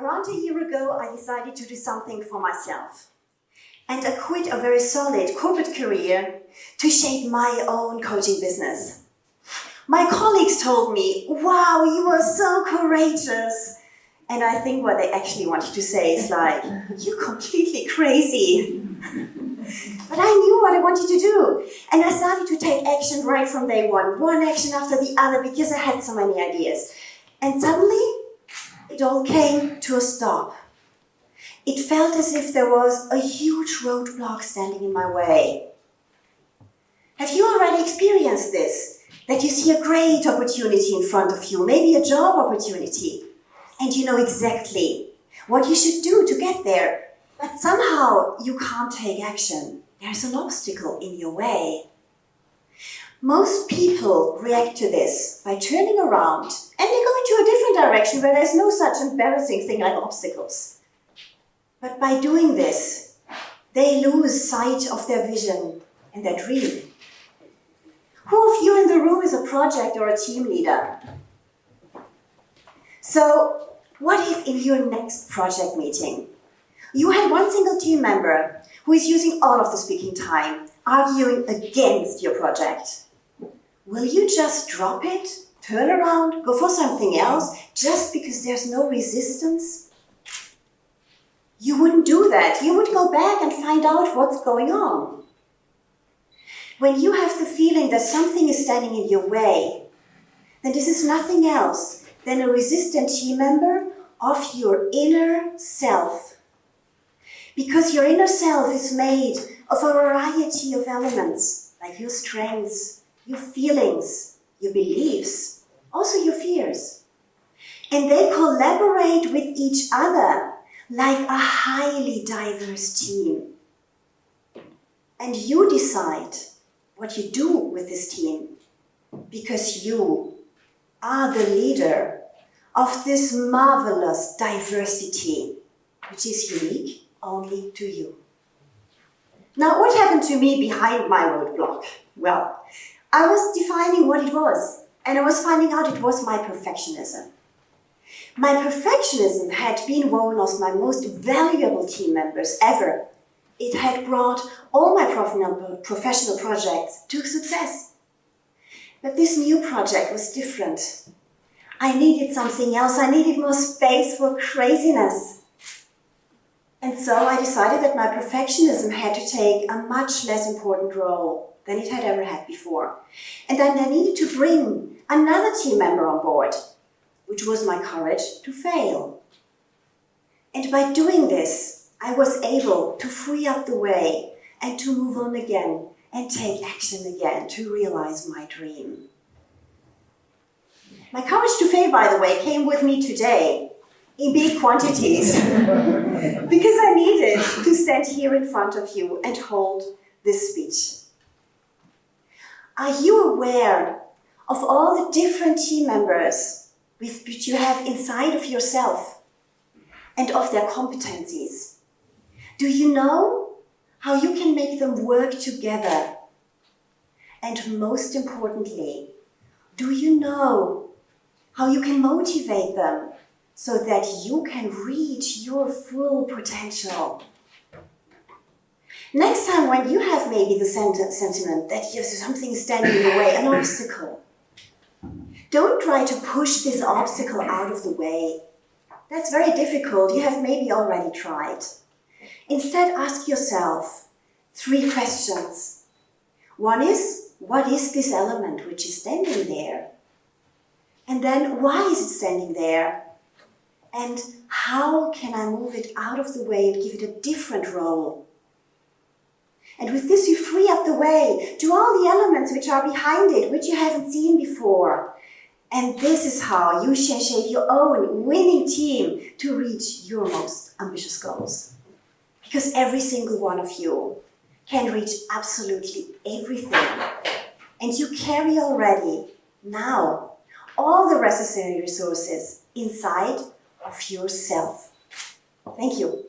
around a year ago, I decided to do something for myself. And I quit a very solid corporate career to shape my own coaching business. My colleagues told me, "Wow, you are so courageous." And I think what they actually wanted to say is like, "You're completely crazy." But I knew what I wanted to do. And I started to take action right from day one action after the other, because I had so many ideas. And suddenly, it all came to a stop. It felt as if there was a huge roadblock standing in my way. Have you already experienced this? That you see a great opportunity in front of you, maybe a job opportunity, and you know exactly what you should do to get there, but somehow you can't take action. There's an obstacle in your way. Most people react to this by turning around and they go into a different direction where there's no such embarrassing thing like obstacles. But by doing this, they lose sight of their vision and their dream. Who of you in the room is a project or a team leader? So, what if in your next project meeting, you had one single team member who is using all of the speaking time, arguing against your project? Will you just drop it, turn around, go for something else, just because there's no resistance? You wouldn't do that. You would go back and find out what's going on. When you have the feeling that something is standing in your way, then this is nothing else than a resistant team member of your inner self. Because your inner self is made of a variety of elements, like your strengths, your feelings, your beliefs, also your fears. And they collaborate with each other like a highly diverse team. And you decide what you do with this team, because you are the leader of this marvelous diversity, which is unique only to you. Now, what happened to me behind my roadblock? Well, I was defining what it was, and I was finding out it was my perfectionism. My perfectionism had been one of my most valuable team members ever. It had brought all my professional projects to success. But this new project was different. I needed something else. I needed more space for craziness. And so I decided that my perfectionism had to take a much less important role than it had ever had before. And then I needed to bring another team member on board, which was my courage to fail. And by doing this, I was able to free up the way and to move on again and take action again to realize my dream. My courage to fail, by the way, came with me today in big quantities because I needed to stand here in front of you and hold this speech. Are you aware of all the different team members which you have inside of yourself and of their competencies? Do you know how you can make them work together? And most importantly, do you know how you can motivate them so that you can reach your full potential? Next time when you have maybe the sentiment that there's something standing in the way, an obstacle, don't try to push this obstacle out of the way. That's very difficult. You have maybe already tried. Instead, ask yourself 3 questions. One is, what is this element which is standing there? And then, why is it standing there? And how can I move it out of the way and give it a different role? And with this, you free up the way to all the elements which are behind it, which you haven't seen before. And this is how you shall shape your own winning team to reach your most ambitious goals. Because every single one of you can reach absolutely everything. And you carry already, now, all the necessary resources inside of yourself. Thank you.